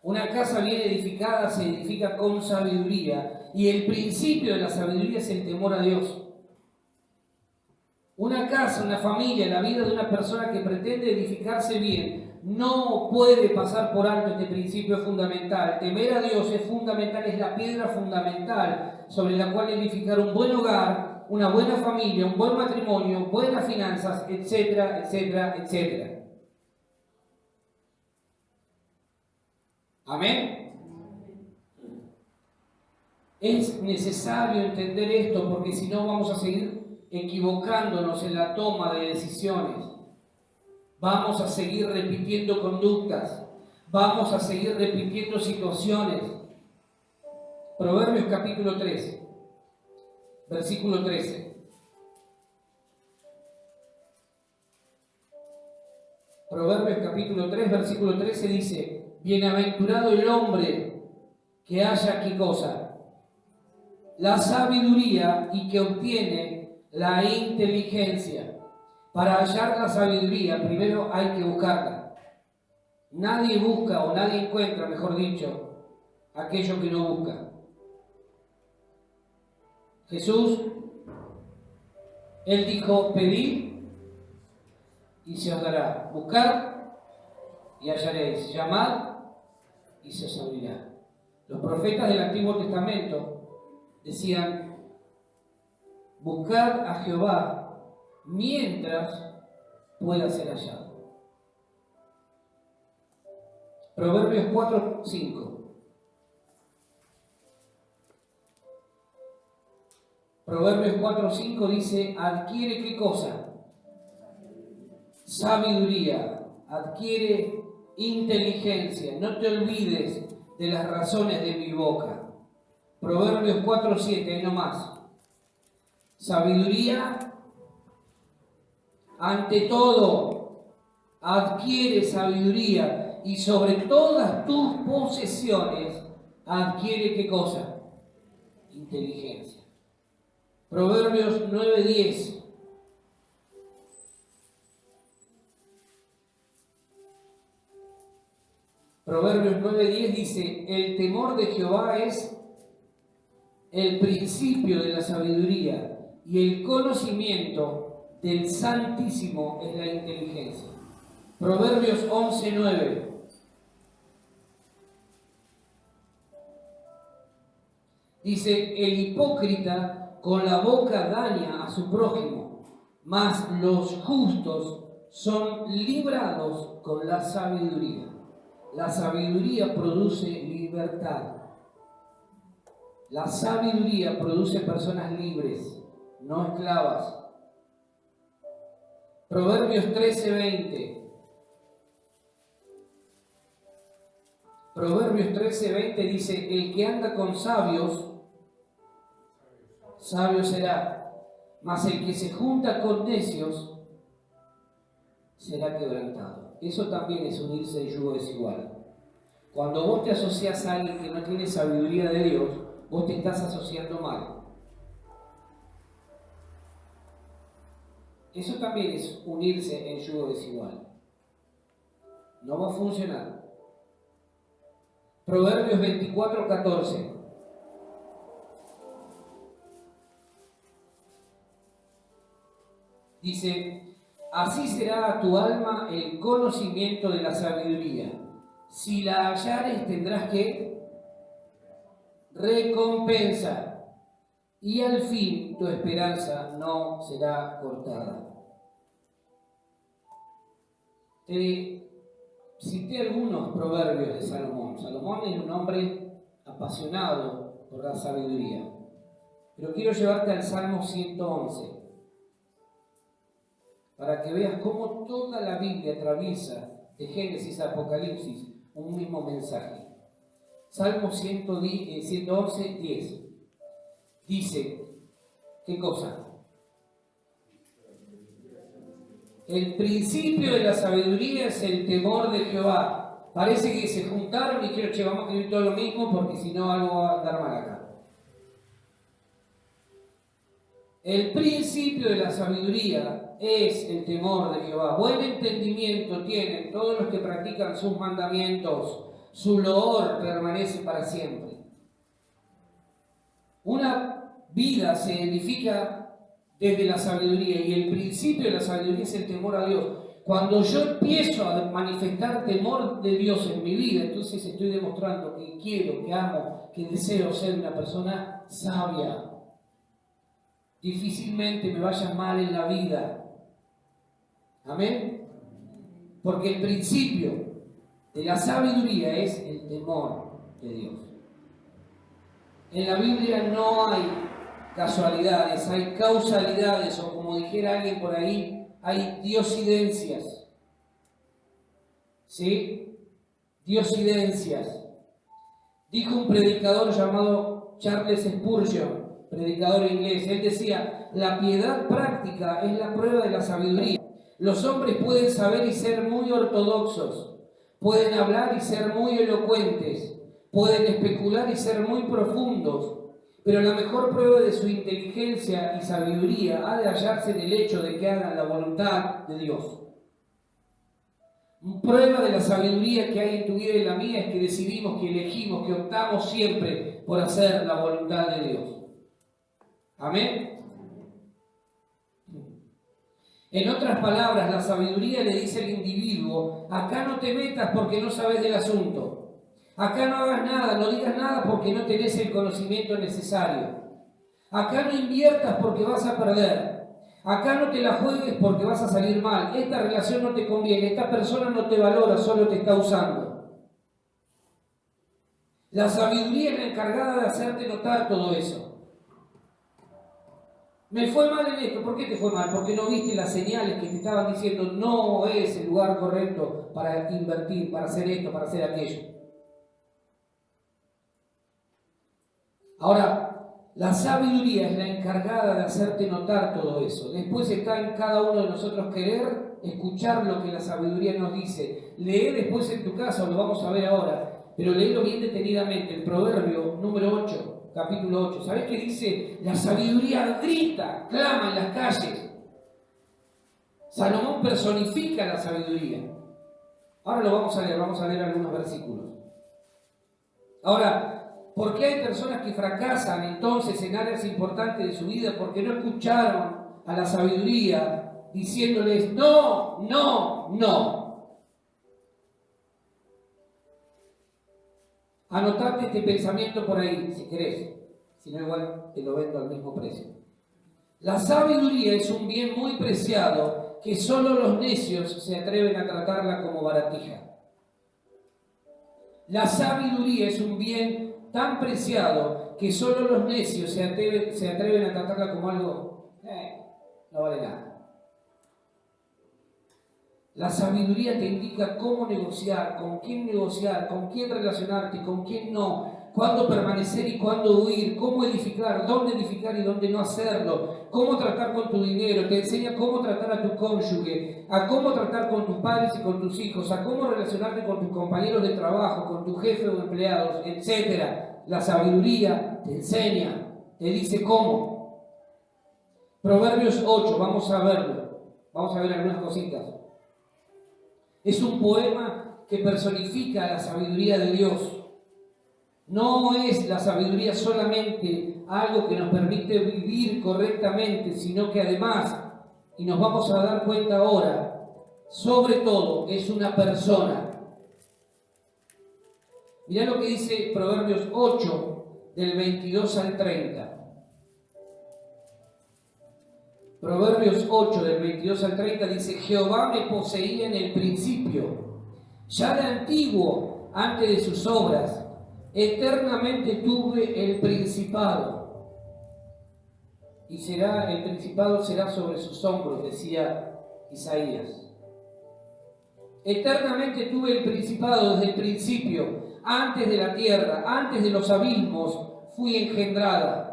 Una casa bien edificada se edifica con sabiduría y el principio de la sabiduría es el temor a Dios. Una casa, una familia, la vida de una persona que pretende edificarse bien no puede pasar por alto este principio fundamental. Temer a Dios es fundamental, es la piedra fundamental sobre la cual edificar un buen hogar, una buena familia, un buen matrimonio, buenas finanzas, etcétera, etcétera, etcétera. Amén. Es necesario entender esto porque si no vamos a seguir equivocándonos en la toma de decisiones. Vamos a seguir repitiendo conductas. Vamos a seguir repitiendo situaciones. Proverbios capítulo 3, versículo 13. Proverbios capítulo 3, versículo 13 dice, bienaventurado el hombre que haya, ¿qué cosa? la sabiduría y que obtiene la inteligencia. Para hallar la sabiduría, primero hay que buscarla. Nadie busca o nadie encuentra, mejor dicho, aquello que no busca. Jesús, Él dijo, pedid y se os dará. Buscad y hallaréis. Llamad y se os abrirá. Los profetas del Antiguo Testamento decían, buscad a Jehová mientras pueda ser hallado. Proverbios 4:5. Proverbios 4:5 dice, adquiere ¿qué cosa? Sabiduría, adquiere inteligencia, no te olvides de las razones de mi boca. Proverbios 4:7, ahí nomás. Sabiduría, ante todo, adquiere sabiduría y sobre todas tus posesiones, adquiere ¿qué cosa? Inteligencia. Proverbios 9:10. Proverbios 9:10 dice, el temor de Jehová es el principio de la sabiduría y el conocimiento del Santísimo es la inteligencia. Proverbios 11:9. Dice, el hipócrita con la boca daña a su prójimo, mas los justos son librados con la sabiduría. La sabiduría produce libertad. La sabiduría produce personas libres, no esclavas. Proverbios 13:20. Proverbios 13:20 dice, el que anda con sabios, sabio será, mas el que se junta con necios será quebrantado. Eso también es unirse en yugo desigual. Cuando vos te asocias a alguien que no tiene sabiduría de Dios, vos te estás asociando mal. Eso también es unirse en yugo desigual. No va a funcionar. Proverbios 24:14. Dice, así será a tu alma el conocimiento de la sabiduría. Si la hallares tendrás que recompensa y al fin tu esperanza no será cortada. Te cité algunos proverbios de Salomón. Salomón es un hombre apasionado por la sabiduría. Pero quiero llevarte al Salmo 111 para que veas cómo toda la Biblia atraviesa de Génesis a Apocalipsis un mismo mensaje. Salmo 111, 10. Dice, ¿qué cosa? El principio de la sabiduría es el temor de Jehová. Parece que se juntaron y dijeron, che, vamos a escribir todo lo mismo porque si no algo va a andar mal acá. El principio de la sabiduría es el temor de Jehová. Buen entendimiento tienen todos los que practican sus mandamientos. Su loor permanece para siempre. Una vida se edifica desde la sabiduría y el principio de la sabiduría es el temor a Dios. Cuando yo empiezo a manifestar temor de Dios en mi vida, entonces estoy demostrando que quiero, que amo, que deseo ser una persona sabia. Difícilmente me vaya mal en la vida. Amén. Porque el principio de la sabiduría es el temor de Dios. En la Biblia no hay casualidades, hay causalidades, o como dijera alguien por ahí, hay diosidencias. ¿Sí? Diosidencias. Dijo un predicador llamado Charles Spurgeon, predicador inglés, él decía, la piedad práctica es la prueba de la sabiduría. Los hombres pueden saber y ser muy ortodoxos, pueden hablar y ser muy elocuentes, pueden especular y ser muy profundos, Pero la mejor prueba de su inteligencia y sabiduría ha de hallarse en el hecho de que hagan la voluntad de Dios. Prueba de la sabiduría que hay en tu vida y en la mía es que decidimos, que elegimos, que optamos siempre por hacer la voluntad de Dios. Amén. En otras palabras, la sabiduría le dice al individuo: acá no te metas porque no sabes del asunto. Acá no hagas nada, no digas nada porque no tenés el conocimiento necesario. Acá no inviertas porque vas a perder. Acá no te la juegues porque vas a salir mal. Esta relación no te conviene, esta persona no te valora, solo te está usando. La sabiduría es la encargada de hacerte notar todo eso. Me fue mal en esto. ¿Por qué te fue mal? Porque no viste las señales que te estaban diciendo no es el lugar correcto para invertir, para hacer esto, para hacer aquello. Ahora, la sabiduría es la encargada de hacerte notar todo eso. Después está en cada uno de nosotros querer escuchar lo que la sabiduría nos dice. Lee después en tu casa, lo vamos a ver ahora, pero léelo bien detenidamente. El Proverbio número 8, capítulo 8. ¿Sabés qué dice? La sabiduría grita, clama en las calles. Salomón personifica la sabiduría. Ahora lo vamos a leer algunos versículos. Ahora, ¿por qué hay personas que fracasan entonces en áreas importantes de su vida? Porque no escucharon a la sabiduría diciéndoles no, no, no. Anotate este pensamiento por ahí, si querés. Si no, igual te lo vendo al mismo precio. La sabiduría es un bien muy preciado que solo los necios se atreven a tratarla como baratija. La sabiduría es un bien tan preciado que solo los necios se atreven a tratarla como algo no vale nada. La sabiduría te indica cómo negociar, con quién relacionarte, con quién no, cuándo permanecer y cuándo huir, cómo edificar, dónde edificar y dónde no hacerlo, cómo tratar con tu dinero, te enseña cómo tratar a tu cónyuge, a cómo tratar con tus padres y con tus hijos, a cómo relacionarte con tus compañeros de trabajo, con tu jefe o empleados, etc. La sabiduría te enseña, te dice cómo. Proverbios 8, vamos a verlo, vamos a ver algunas cositas. Es un poema que personifica la sabiduría de Dios. No es la sabiduría solamente algo que nos permite vivir correctamente, sino que además, y nos vamos a dar cuenta ahora, sobre todo es una persona. Mirá lo que dice Proverbios 8, del 22 al 30. Proverbios 8, del 22 al 30 dice: Jehová me poseía en el principio, ya de antiguo, antes de sus obras, eternamente tuve el principado. Y el principado será sobre sus hombros, decía Isaías. Eternamente tuve el principado desde el principio, antes de la tierra, antes de los abismos, fui engendrada.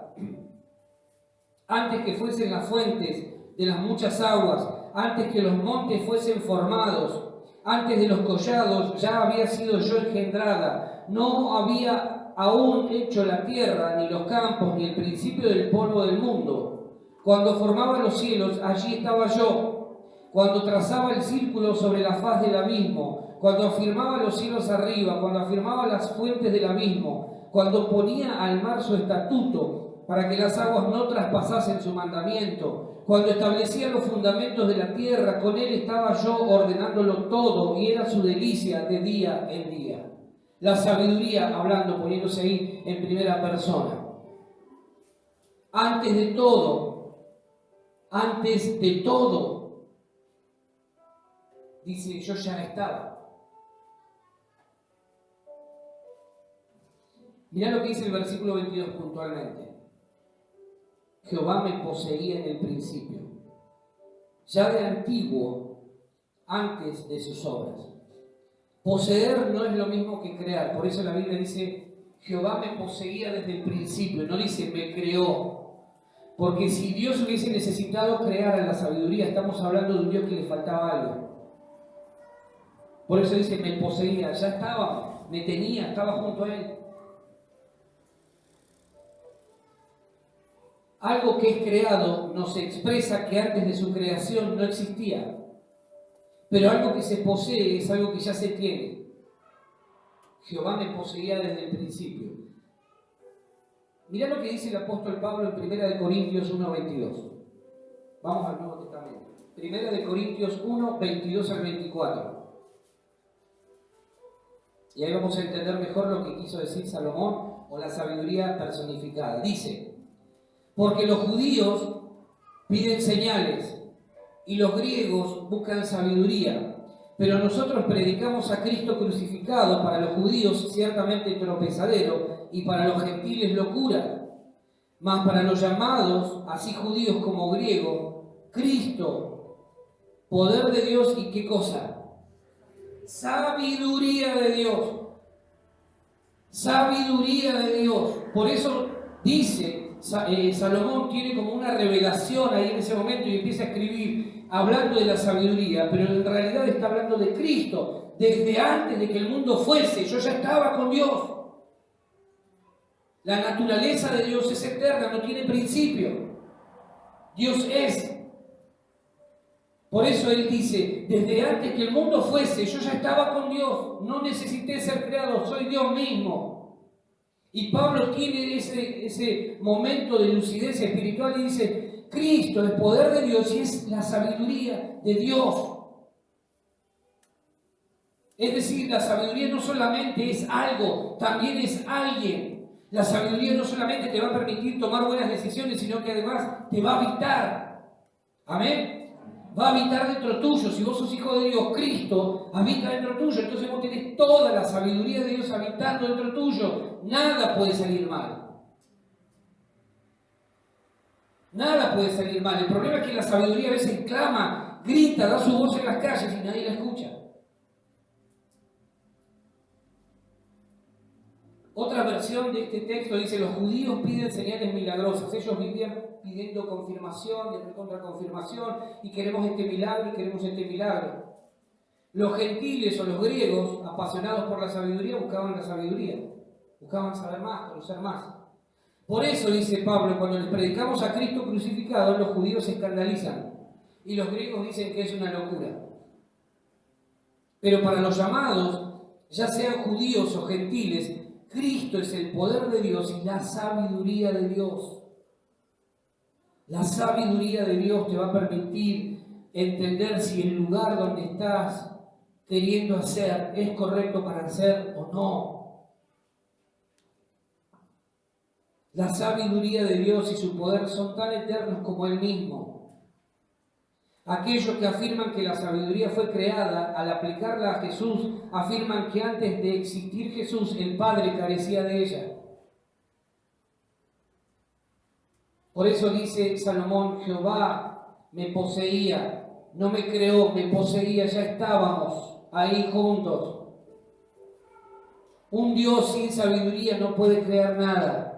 Antes que fuesen las fuentes de las muchas aguas, antes que los montes fuesen formados, antes de los collados ya había sido yo engendrada. No había aún hecho la tierra, ni los campos, ni el principio del polvo del mundo. Cuando formaba los cielos, allí estaba yo. Cuando trazaba el círculo sobre la faz del abismo, cuando afirmaba los cielos arriba, cuando afirmaba las fuentes del abismo, cuando ponía al mar su estatuto, para que las aguas no traspasasen su mandamiento, cuando establecía los fundamentos de la tierra, con él estaba yo ordenándolo todo, y era su delicia de día en día. La sabiduría, hablando, poniéndose ahí en primera persona. Antes de todo, dice, yo ya estaba. Mirá lo que dice el versículo 22 puntualmente. Jehová me poseía en el principio, ya de antiguo, antes de sus obras. Poseer no es lo mismo que crear, por eso la Biblia dice, Jehová me poseía desde el principio, no dice me creó, porque si Dios hubiese necesitado crear a la sabiduría, estamos hablando de un Dios que le faltaba algo. Por eso dice me poseía, ya estaba, me tenía, estaba junto a él. algo que es creado nos expresa que antes de su creación no existía. Pero algo que se posee es algo que ya se tiene. Jehová me poseía desde el principio. Mirá lo que dice el apóstol Pablo en 1 Corintios 1:22. Vamos al Nuevo Testamento. 1 Corintios 1:22 al 24. Y ahí vamos a entender mejor lo que quiso decir Salomón, o la sabiduría personificada. Dice: porque los judíos piden señales y los griegos buscan sabiduría, pero nosotros predicamos a Cristo crucificado, para los judíos ciertamente tropezadero y para los gentiles locura, mas para los llamados, así judíos como griegos, Cristo, poder de Dios y ¿qué cosa? Sabiduría de Dios. Sabiduría de Dios. Por eso dice, Salomón tiene como una revelación ahí en ese momento y empieza a escribir hablando de la sabiduría, pero en realidad está hablando de Cristo. Desde antes de que el mundo fuese, yo ya estaba con Dios. La naturaleza de Dios es eterna, no tiene principio. Dios es. Por eso Él dice, desde antes que el mundo fuese, yo ya estaba con Dios, no necesité ser creado, soy Dios mismo. Y Pablo tiene ese momento de lucidez espiritual y dice, Cristo, el poder de Dios y es la sabiduría de Dios. Es decir, la sabiduría no solamente es algo, también es alguien. La sabiduría no solamente te va a permitir tomar buenas decisiones, sino que además te va a habitar. Amén. Va a habitar dentro tuyo. Si vos sos hijo de Dios, Cristo habita dentro tuyo. Entonces vos tenés toda la sabiduría de Dios habitando dentro tuyo. Nada puede salir mal. Nada puede salir mal. El problema es que la sabiduría a veces clama, grita, da su voz en las calles y nadie la escucha. Otra versión de este texto dice, los judíos piden señales milagrosas. Ellos vivían pidiendo confirmación, de contraconfirmación, y queremos este milagro, y queremos este milagro. Los gentiles o los griegos, apasionados por la sabiduría, buscaban la sabiduría. Buscaban saber más, conocer más. Por eso, dice Pablo, cuando les predicamos a Cristo crucificado, los judíos se escandalizan. Y los griegos dicen que es una locura. Pero para los llamados, ya sean judíos o gentiles, Cristo es el poder de Dios y la sabiduría de Dios. La sabiduría de Dios te va a permitir entender si el lugar donde estás queriendo hacer es correcto para hacer o no. La sabiduría de Dios y su poder son tan eternos como Él mismo. Aquellos que afirman que la sabiduría fue creada, al aplicarla a Jesús, afirman que antes de existir Jesús, el Padre carecía de ella. Por eso dice Salomón, Jehová me poseía, no me creó, me poseía, ya estábamos ahí juntos. Un Dios sin sabiduría no puede crear nada.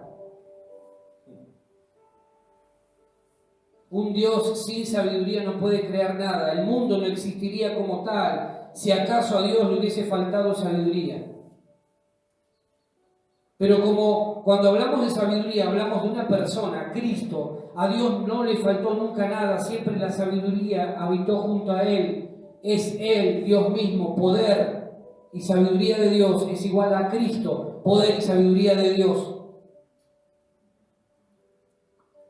Un Dios sin sabiduría no puede crear nada. El mundo no existiría como tal si acaso a Dios le hubiese faltado sabiduría. Pero como cuando hablamos de sabiduría hablamos de una persona, Cristo, a Dios no le faltó nunca nada, siempre la sabiduría habitó junto a Él. Es Él, Dios mismo, poder y sabiduría de Dios es igual a Cristo, poder y sabiduría de Dios.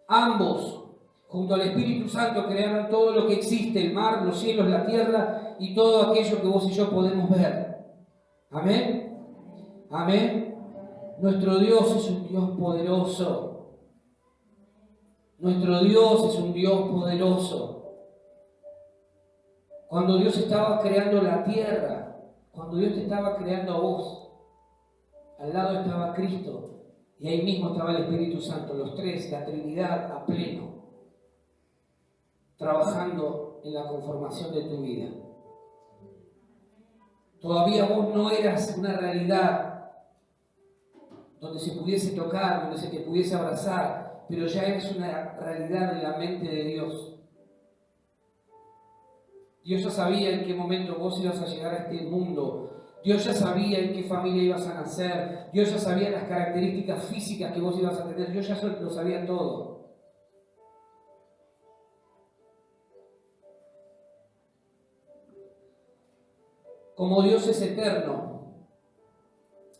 Ambos, junto al Espíritu Santo, crearon todo lo que existe, el mar, los cielos, la tierra y todo aquello que vos y yo podemos ver. Amén. Amén. Nuestro Dios es un Dios poderoso. Nuestro Dios es un Dios poderoso. Cuando Dios estaba creando la tierra, cuando Dios te estaba creando a vos, al lado estaba Cristo y ahí mismo estaba el Espíritu Santo, los tres, la Trinidad a pleno, trabajando en la conformación de tu vida. Todavía vos no eras una realidad donde se pudiese tocar, donde se te pudiese abrazar, pero ya eres una realidad en la mente de Dios. Dios ya sabía en qué momento vos ibas a llegar a este mundo. Dios ya sabía en qué familia ibas a nacer. Dios ya sabía las características físicas que vos ibas a tener. Dios ya lo sabía todo. Como Dios es eterno,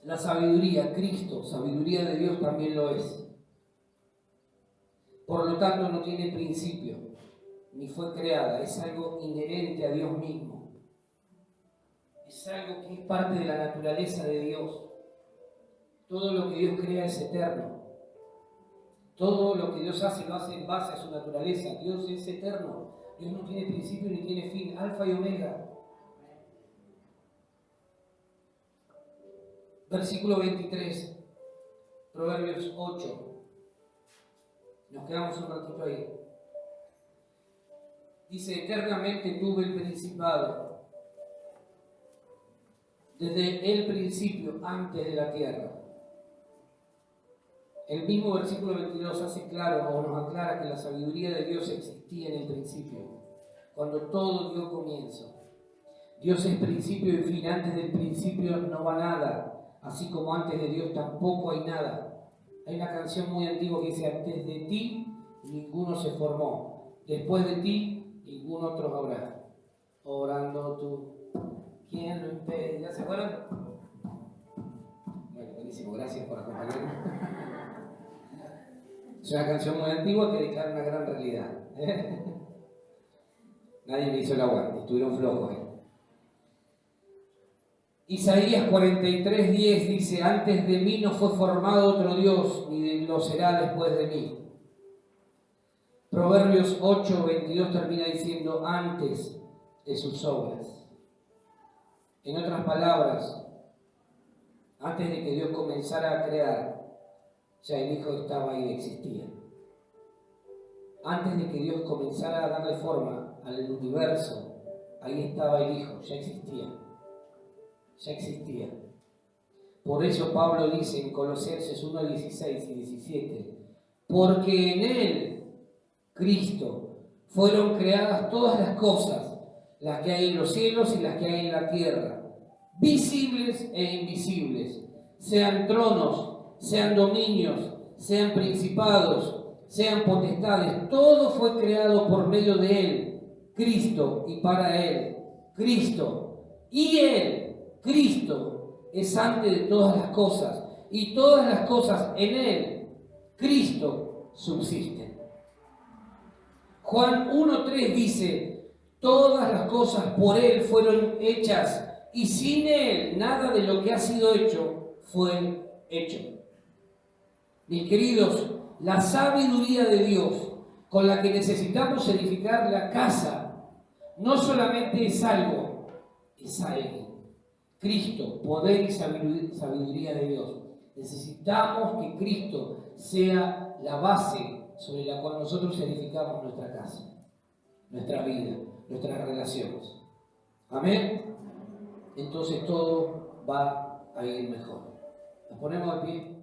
la sabiduría, Cristo, sabiduría de Dios también lo es. Por lo tanto, no tiene principio, ni fue creada, es algo inherente a Dios mismo. Es algo que es parte de la naturaleza de Dios. Todo lo que Dios crea es eterno. Todo lo que Dios hace lo hace en base a su naturaleza. Dios es eterno. Dios no tiene principio ni tiene fin. Alfa y Omega. Versículo 23. Proverbios 8. Nos quedamos un ratito ahí. Dice, eternamente tuve el principado. Desde el principio, antes de la tierra. El mismo versículo 22 hace claro o nos aclara que la sabiduría de Dios existía en el principio, cuando todo dio comienzo. Dios es principio y fin, antes del principio no va nada, así como antes de Dios tampoco hay nada. Hay una canción muy antigua que dice, antes de ti ninguno se formó, después de ti ningún otro habrá. Orando tú, ¿quién lo impide? ¿Ya se acuerdan? Bueno, buenísimo, gracias por acompañarnos. Es una canción muy antigua que declara una gran realidad. Nadie me hizo el aguante, estuvieron flojos. Isaías 43:10 dice, antes de mí no fue formado otro Dios, ni lo será después de mí. Proverbios 8:22 termina diciendo, antes de sus obras. En otras palabras, antes de que Dios comenzara a crear, ya el Hijo estaba ahí y existía. Antes de que Dios comenzara a darle forma al universo, ahí estaba el Hijo, ya existía. Ya existía. Por eso Pablo dice en Colosenses 1:16 y 17, porque en Él, Cristo, fueron creadas todas las cosas, las que hay en los cielos y las que hay en la tierra, visibles e invisibles, sean tronos, sean dominios, sean principados, sean potestades, todo fue creado por medio de Él, Cristo, y para Él, Cristo, y Él, Cristo, es antes de todas las cosas, y todas las cosas en Él, Cristo, subsisten. Juan 1:3 dice, todas las cosas por Él fueron hechas, y sin Él nada de lo que ha sido hecho fue hecho. Mis queridos, la sabiduría de Dios con la que necesitamos edificar la casa no solamente es algo, es alguien. Cristo, poder y sabiduría de Dios. Necesitamos que Cristo sea la base sobre la cual nosotros edificamos nuestra casa, nuestra vida, nuestras relaciones. Amén. Entonces todo va a ir mejor. Nos ponemos de pie.